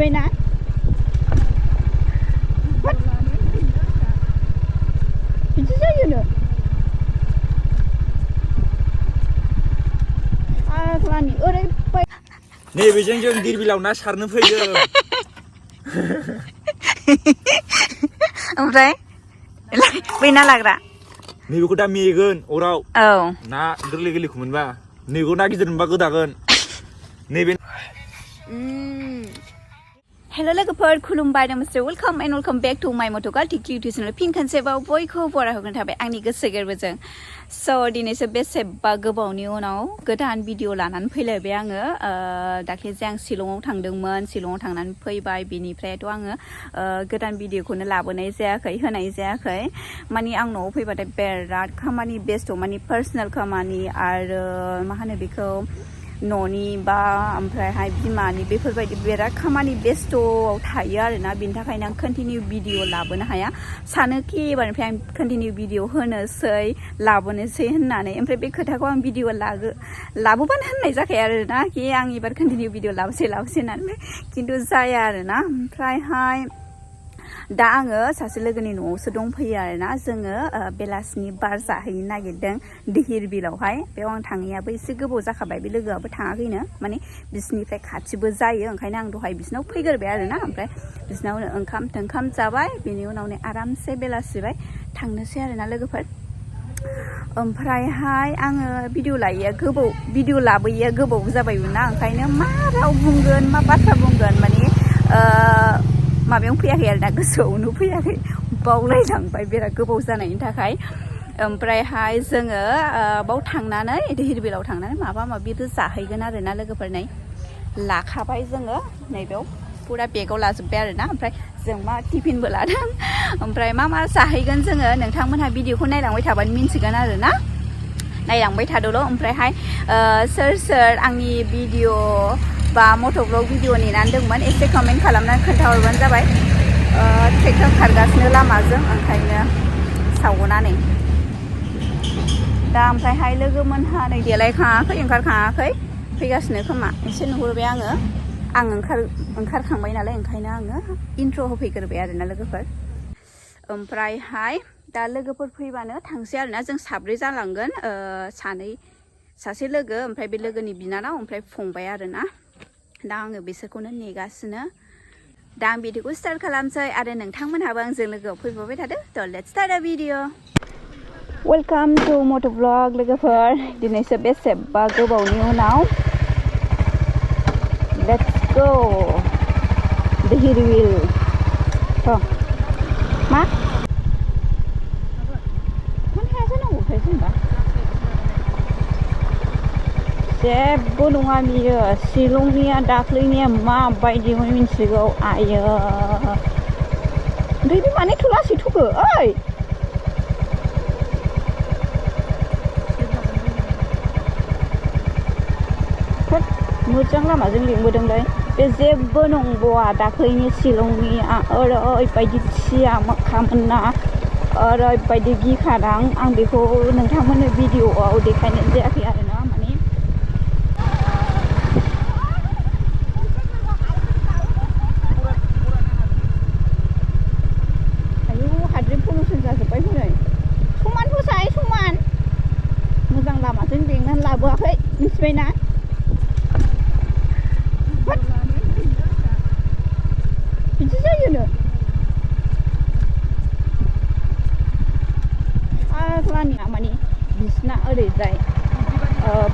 मिथिबायना बिदि जायोनो आग्लानि ओरैबायदि नैबेजों जों दिरबिलाव ना सारनो फैदों ओमफ्राय बै ना लाग्रा नैबेखौ दा मेगोन अराव औ ना गोरलै गोरलैखौ मोनबा नैबेखौ ना गिदिर मोनबा गोदागोन नैबे हेल' लोगोफोर खुलुमबाय नमस्ते welcome and welcome back to माय मट'गार्ल टिकलि इउटुब चेनेल फिन खनसेबाव बयखौ बराय होग्रोनाय थाबाय आंनि गोसो गोरबोजों स' दिनैसो बेसेबा गोबावनि उनाव गोदान भिडिअ लानानै फैलायबाय आङो दाख्लै जे आं शिलंआव थांदोंमोन शिलंआव थांनानै फैबाय बिनिफ्रायथ' आङो गोदान भिडिअखौनो लाबोनाय जायाखै होनाय जायाखै माने आं न'आव फैबाथाय बिराद खामानि बेस्थ' माने पार्सनेल खामानि आरो मा होनो बेखौ न'नि बा ओमफ्रायहाय बिमानि बेफोरबायदि बिराद खामानि बेस्थ'आव थायो आरोना बिनि थाखायनो आं कन्टिनिउ भिडिअ लाबोनो हाया सानोखि एबारनिफ्राय आं कन्टिनिउ भिडिअ होनोसै लाबोनोसै होननानै ओमफ्राय बे खोथाखौ आं भिडिअ लाबोबानो होननाय जाखाया आरोना कि आं एबार कन्टिनिउ भिडिअ लाबोसै होननानै खिन्थु जाया आरोना ओमफ्रायहाय दा आङो सासे लोगोनि न'आवसो दंफैयो आरोना जोङो बेलासिनि बार जाहैनो नागिरदों धिर बिलावहाय बेयाव आं थाङैयाबो एसे गोबाव जाखाबाय बे लोगोआबो थाङाखैनो माने बिसिनिफ्राय खाथिबो जायो ओंखायनो आं दहाय बिसिनाव फैग्रोबाय आरोना ओमफ्राय बिसिनावनो ओंखाम जाबाय बेनि उनावनो आरामसे बेलासिबाय थांनोसै आरोना लोगोफोर ओमफ्रायहाय आङो भिडिअ लाबोयैया गोबाव जाबायमोन ना ओंखायनो मा राव बुंगोन मा बाथ्रा बुंगोन माने माबायावनो फैयाखै आरो दा गोसोआवनो फैयाखै बावलायलांबाय बिराद गोबाव जानायनि थाखाय ओमफ्रायहाय जोङो बाव थांनानै धिरबिलाव थांनानै माबा माबिबो जाहैगोन आरोना लोगोफोरनाय लाखाबाय जोङो नैबेयाव फुरा बेगाव लाजोब्बाय आरोना ओमफ्राय जों मा टिफिनबो लादों ओमफ्राय मा जाहैगोन जोङो नोंथांमोनहा भिडिअखौ नायलांबाय थाबानो मिन्थिगोन आरोना नायलांबाय थादोल' ओमफ्रायहाय सोर आंनि भिडिअ बा मट'ब्लग भिडिअ नेनानै दंमोन एसे कमेन्ट खालामनानै खोन्थाहरबानो जाबाय ट्रेक्टर खारगासिनो लामाजों ओंखायनो सावनानै दा ओमफ्रायहाय लोगोमोनहा नै देलायखाङाखै ओंखारखाङाखै फैगासिनो खोमा एसे नुहुरबाय आं ओंखारखांबाय नालाय ओंखायनो आङो इन्ट्र' होफैग्रोबाय आरोना लोगोफोर ओमफ्रायहाय दा लोगोफोर फैबानो थांसै आरोना जों साब्रै जालांगोन सासे लोगो ओमफ्राय बे लोगोनि बिनानाव ओमफ्राय फंबाय आरोना दा आङो बिसोरखौनो नेगासिनो दा आं भिडिअखौ स्टार्ट खालामसै आरो नोंथांमोनहाबो आंजों लोगोआव फैफाबाय थादो थ' लेट्स स्टार्ट द भिडिअ वेलकाम टु मट'ब्लग लोगोफोर दिनैसो बेसेबा गोबावनि उनाव लेट्स गो धिर बिल मा जेबो नङा बियो शिलंनिया दाख्लैनिया माबायदिमोन मिन्थिगौ आयो दै माने थुलासै थुखो ओइ मोजां लामाजों लिंबोदोंलै बे जेबो नंबावा दाख्लैनि शिलंनिया ओरैबायदि थिया माखामोन ना ओरैबायदि गिखादां आं बेखौ नोंथांमोननो भिडिअआव देखायनाय जायाखै आरोना माने हाद्रि पलुसन जाजोब्बाय हनै समान फसाय समान मोजां लामाजों लेंनानै लाबोआखै मिथिबायना बिदि जायोनो आग्लानिया माने बिसिना ओरैजाय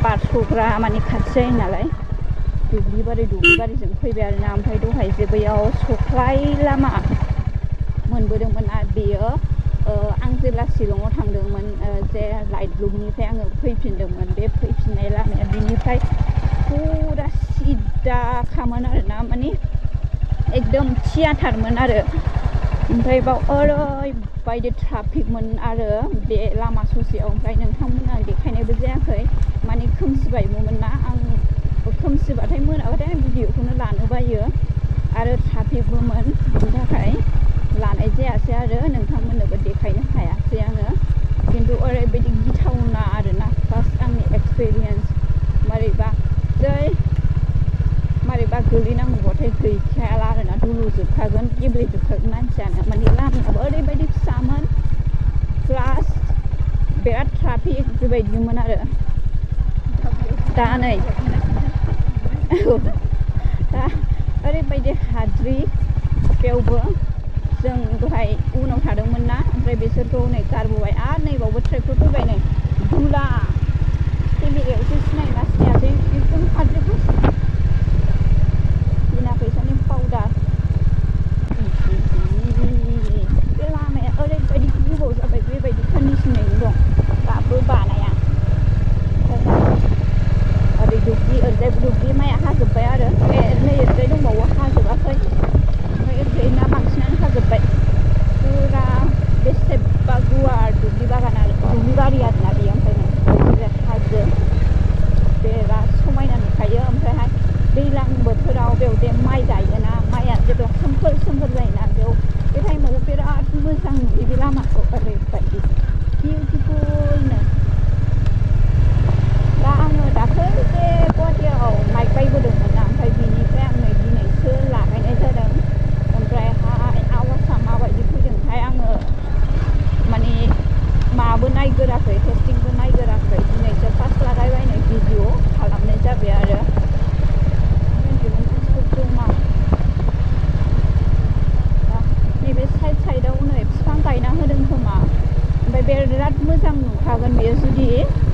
बारस'ग्रा माने खाथि जायो नालाय दुब्लिबारिजों फैबाय आरोना ओमफ्राय दहाय जे बैयाव सख्लाय लामा मोनबोदोंमोन आरो बेयो आं जेब्ला शिलंआव थांदोंमोन जे लाइटलुमनिफ्राय आङो फैफिनदोंमोन बे फैफिननाय लामाया बिनिफ्राय फुरा सिदाखामोन आरोना माने एकदम थियाथारमोन आरो ओमफ्राय बाव ओरैबायदि ट्राफिकमोन आरो बे लामा ससेयाव ओमफ्राय नोंथांमोना देखायनायबो जायाखै माने खोमसिबायमोन ना आं खोमसिबाथाय मोनाबाथाय आं भिडिअखौनो लानो बायो आरो ट्राफिकबोमोन बिनि थाखाय लानाय जायासै आरो नोंथांमोननोबो देखायनो हायासै आङो खिन्थु ओरैबायदि गिथावना आरोना फार्स्ट आंनि एक्सपिरियेन्स मारैबा गोलैनांगौबाथाय गैखायाला आरोना गेब्लेजोबखागोन मानसियानो माने लामायाबो ओरैबायदि फिसामोन प्लास बिराद ट्राफिक बेबायदिमोन आरो दा नै दा ओरैबायदि हाद्रि बेयावबो जों दहाय उनाव थादोंमोन ना ओमफ्राय बिसोरखौ नै गारबोबाय आरो नैबावबो ट्रेक्टर फैबाय नै धुला केमेरायावसो सिनायोना सिनायासै एकदम हाद्रिखौ बिना फैसानि पाउडार बे लामाया ओरैबायदि गोबाव जाबाय बेबायदि कन्डिसनैनो दं दाबो बानाया ओरै दुब्लि ओरैजाय दुब्लि माइआ हाजोब्बाय आरो नै ओरैजाय दंबावो हाजोबाखै ओमफ्राय ओरैजाय ना बांसिनानो हाजोब्बाय फुरा बेसेबा गुवार दुब्लि बागान आरो दुब्लि बारि आरोना बेयो ओमफ्राय बिराद हाजो बिराद समायना नुखायो ओमफ्रायहाय दैज्लां बोथोराव बेयाव दे माइ गायोना माइआ जेब्ला सोमखोर जायोना बेयाव बे टाइमाव बिराद मोजां नुयो बे लामाखौ ओरैबायदि बिउटिफुलनो दा आङो दाख्लै जे गुवाहाटियाव माइक बायबोदोंमोन ना ओमफ्राय बिनिफ्राय आं नै दिनैसो लागायनाय जादों ओमफ्रायहाय आवाजआ माबायदि फैदोंथाय आङो माने माबो नायगोराखै टेस्टिंबो नायगोराखै दिनैसो फार्स्ट लागायबाय नै भिडिअ खालामनाय जाबाय आरो जमा नैबे साइडआव नै बिफां गायना होदों खोमा ओमफ्राय बिराद मोजां नुखागोन बेयो जुदि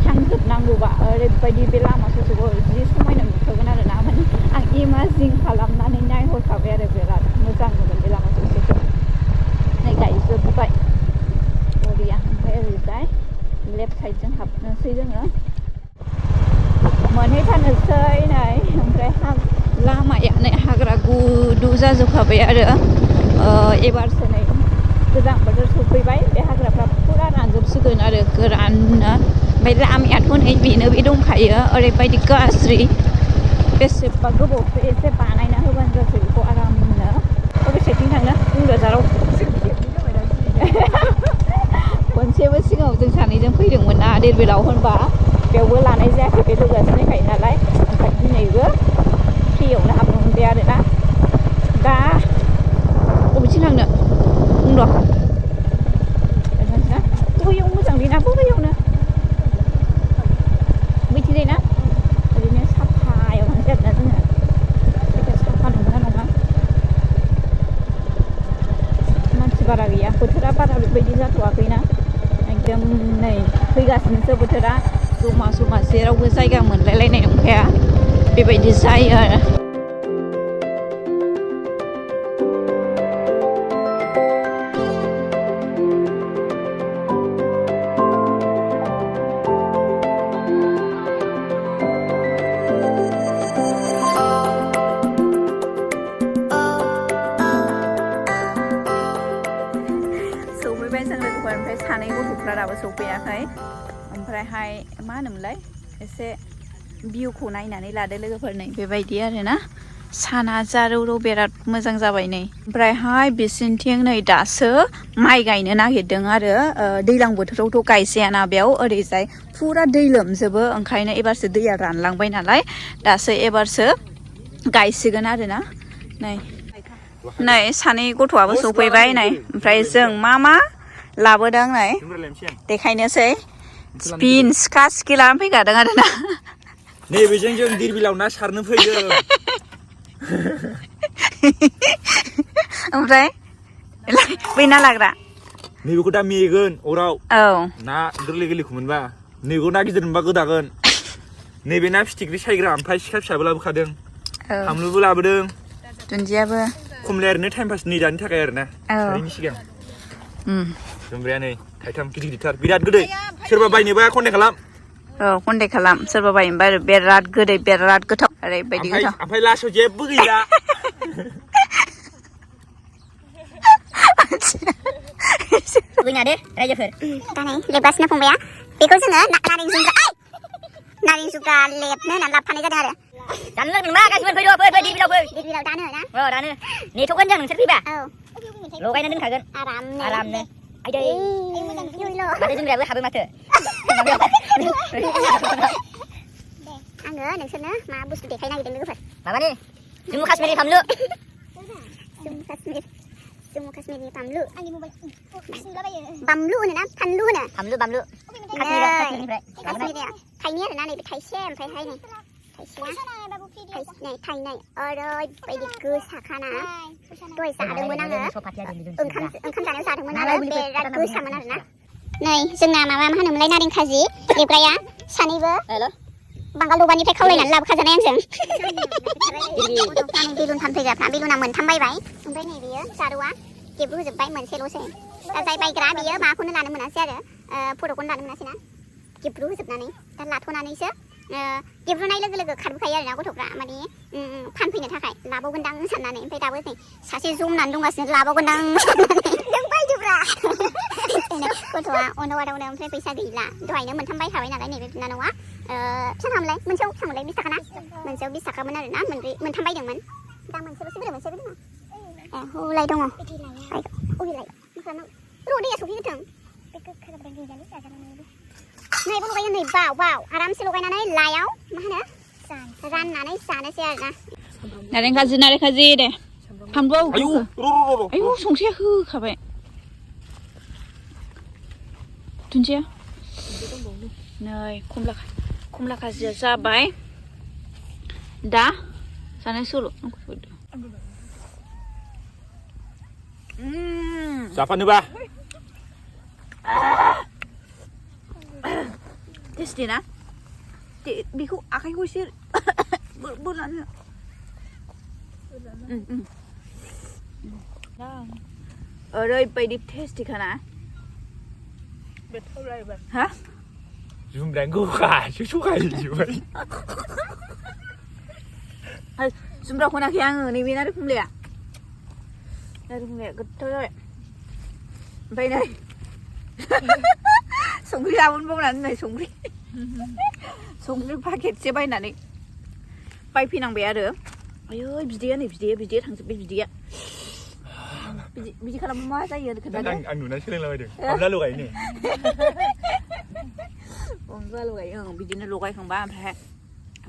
थांजोबनांगौबा ओरैबायदि बे लामा ससेखौ जि समायना नुखागोन आरो ना माने आं इमाजिन खालामनानै नायहरखाबाय आरो बिराद मोजां नुगोन बे लामा ससेखौ नै गायजोबबाय बरिया ओमफ्राय ओरैजाय लेफ्ट साइडजों हाबनोसै जोङो मोनहैथारनोसै नै ओमफ्राय लामाया नै हाग्रा गुदु जाजोबखाबाय आरो एबारसो नै गोजां बोथोर सफैबाय बे हाग्राफ्रा फुरा रानजोबसिगोन आरो गोराननो ओमफ्राय लामायाथ' नै बेनो बे दंखायो ओरैबायदि गाज्रि बेसेबा गोबावसो एसे बानायना होबानो जासै बेखौ आरामनो बबे साइडथिं थांनो बुंदो जाराव खनसेबो सिगाङाव जों सानैजों फैदोंमोन ना देरबिलाव होनबा बेयावबो लानाय जायाखै बे लोगोआ सिनायखायो नालाय ओमफ्राय दिनैबो फ्रियावनो हाबनो मोनबाय आरोना दा बबेथिं थांनो बुंद' बैयाव मोजां बेना बैयावनो बैथिंजाय ना ओरैनो साफायाव थांसै आरोना जोङो जायगाया साफा नंगौना नङा मानसि बारा गैया बोथोरा बारा बेबायदि जाथ'वाखैना एकदम नै फैगासिनोसो बोथोरा जमा जेरावबो जायगा मोनलायलायनाय नंखाया बेबायदि जायो आरो सौफैबाय जों लोगोफोर ओमफ्राय सानै गथ'फ्रा दाबो सौफैयाखै ओमफ्रायहाय मा होनोमोनलाय एसे भिउखौ नायनानै लादो लोगोफोर नै बेबायदि आरोना साना जारौ बिराद मोजां जाबाय नै ओमफ्रायहाय बिसिनिथिं नै दासो माइ गायनो नागिरदों आरो दैज्लां बोथोरावथ' गायजायाना बेयाव ओरैजाय फुरा दै लोमजोबो ओंखायनो एबारसो दैया रानलांबाय नालाय दासो एबारसो गायसिगोन आरोना नै सानै गथ'आबो सौफैबाय नै ओमफ्राय जों मा लाबोदों नै देखायनोसै स्पिन सिखा सिखि लानानै फैखादों आरोना नैबेजों जों दिरबिलाव ना सारनो फैदों ओमफ्राय बै ना लाग्रा नैबेखौ दा मेगोन अराव औ ना गोरलैखौ मोनबा नैबेखौ ना गिदिर मोनबा गोदागोन नैबे ना फिथिख्रि सायग्रा ओमफ्राय सिखा फिसाबो लाबोखादों फामलुबो लाबोदों दुन्दियाबो खमलाया ओरैनो टाइम पासनि जानो थाखाय आरोना सारैनि सिगां जुमब्राया नै थाइथाम गिदिरथार बिराद गोदै सोरबा बायनोबा कन्टेक्ट खालाम औ कन्टेक्ट खालाम सोरबा बायनोबा बिराद गोदै बिराद गोथाव ओरैबायदि गोथाव ओमफ्राय लास्टआव जेबो गैला दुगैनादो रायजोफोर दा नै लेबगासिनो फंबाया बेखौ जोङो नारें जुमब्रा लेबनो होननानै लाबोफानाय जादों आरो जानो लोंनोबा गासिबो फैद' फै दिरबिलाव दानो ना दानो नेथ'गोन जों नोंसोर फैबा औ लगायना दोनखागोन आरामनो आइदै माथो जोमग्रायाबो हाबो माथो आङो नोंसोरनो मा बुस्थु देखायनो नागिरदों लोगोफोर माबानि जम्मु काश्मीरनि फामलु Kashmir Semua Kashmir ni Bamlu Ani mau Bamlu ni na Panlu na Bamlu bamlu Kashmir Kashmir Kashmir ni Thai ni na ni Thai Shem Thai Thai ni Thai Shem Thai này Thai này rồi bây giờ cứ xả khá nè tôi xả được muốn ăn nữa khăm xả nếu xả được muốn ăn nữa để ra cứ xả muốn ăn nữa này dừng nào mà hả nằm lấy na đinh khai gì đẹp cái á xả này vợ bằng cái lô ban như phải khâu lên là khai ra em dừng đi luôn thăm thì gặp đi luôn nào mình thăm bay vậy không bay này bía xả được quá kịp lúc dừng bay mình xe lô xe dây bay cái bía mà con nó làm mình ăn xe rồi phụ được con làm mình ăn xe nè kịp lúc dừng này ta là thôn này xe kịp lúc này लोगो खारबो खायो आरोना गथ'फ्रा माने फानफैनो थाखाय लाबावगोनदां साननानै ओमफ्राय दाबो नै सासे जमनानै दंगासिनो लाबावगोनदां साननानै नों बायदोब्रा गथ'आ अनदावदावनो ओमफ्राय फैसा गैला दहायनो मोनथाम बायखाबाय नालाय नैबे बिनानावा बेसेबां मोनसेयाव बेसेबांमोनलाय 20 थाखा ना मोनसेयाव 20 थाखामोन आरोना मोनथाम बायदोंमोन दा मोनसेल'सो बोरो मोनसे दङ हौलाय दङ अबेलाय र' दैया सफैगोन नै बो लगायो नै बाव आरामसे लगायनानै लायाव मा होनो राननानै जानोसै आरोना नारें खाजि दे फानलु Ayo, ro. आयु संख्रिया होखाबाय दुन्दिया नै खमला खाजिया जाबाय दा जानाय सल' Japannya टेस्टि ना बेखौ आखाइखौ एसे बोनानै ओरैबायदि टेस्टिखा ना हा जुमब्राखौ सुखायो जुमब्राखौ होनाखै आङो नैबे नारें खमलाया गोथाव जाबाय ओमफ्राय नै संख्रि लाबोनबावनानै नै संख्रि पाकेटसे बायनानै बायफैनांबाय आरो आयै बिदैया नै बिदैया थांजोब्बाय बिदैया बिदि खालामबा मा जायो खोन्थादो आं नुना सोलोंलाबायदों अनला लगायो ने अनला लगायो बिदिनो लगायखांबा ओमफ्राय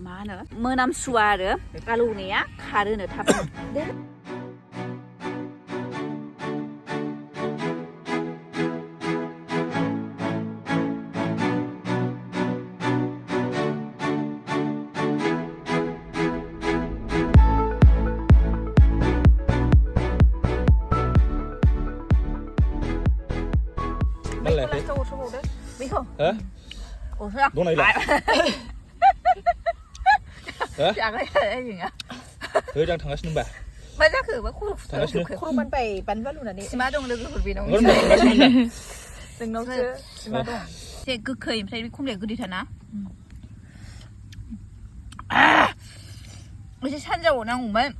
मा होनो मोनामसुवा आरो आलौनाया खारोनो थाबनो बेखौ दं नायलाय जाग्राया आं थांगासिनो होनबा मा जाखो मा खर'मान बाय बानबा लुनानै सिमा दं लोगोफोर बेनाव जोंनावसो सिमा दं एसे गोखै ओमफ्राय बे खमलाया गोदैथारना एसे सानजाबाव नांगौमोन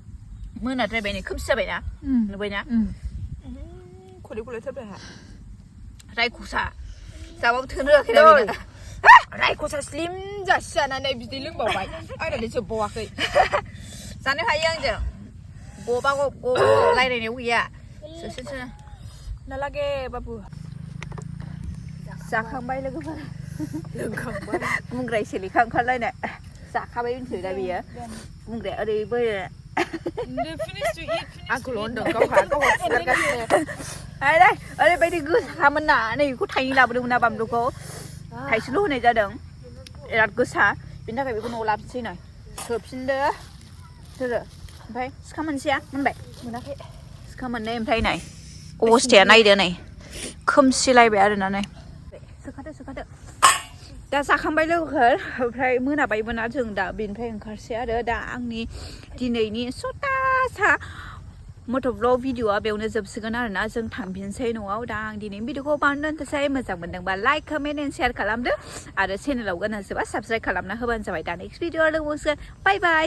मोनाद्रायबाय नै खोमसि जाबायना नुबायना खदै थारबाय आंहा रायख'सा जाबाबो थोनो होआखै रायख'सा स्लिम जासि जानानै बिदै लोंबावबाय आंनानै जोबबावाखै जानो हायो आंजों गबा रायलायनायाव गैया सोसो नालागे बाबु जाखांबाय लोगोफोर लोंखांबाय बुंग्रा सेलेखा ओंखारलायनाय जाखाबाय मिथियो दा बियो बुंग्राया ओरैबो आंखौल' होनदों गावहा फुगारगासिनो ओरैबायदि गोसामोन ना नै बेखौ थाइनै लाबोदोंमोन ना बानलुखौ थाइसेल' होनाय जादों बिराद गोसा बिनि थाखाय बेखौ न'आव लाबोसै नै सोफिनदो सोरो ओमफ्राय सिखा मोनसेया मोनबाय मोनाखै सिखा मोननै ओमफ्राय नै अबस्थाया नायदो नै खोमसिलायबाय आरोना नै सोखादो दा जाखांबाय लोगोफोर ओमफ्राय मोनाबायमोन ना जों दा बेनिफ्राय ओंखारसै आरो दा आंनि दिनैनि सतासा मट' ब्लग भिडिअ'आ बेयावनो जोबसिगोन आरोना जों थांफिनसै न'आव दा आं दिनैनि भिडिअ'खौ बावनो दोनथ'सै मोजां मोनदोंबा लाइक कमेन्ट एन्ड शेयार खालामदो आरो चेनेलाव गोनांसोबा साबस्क्राइब खालामना होबानो जाबाय दा नेक्स्ट भिडिअ लोगो मोनसिगोन बाय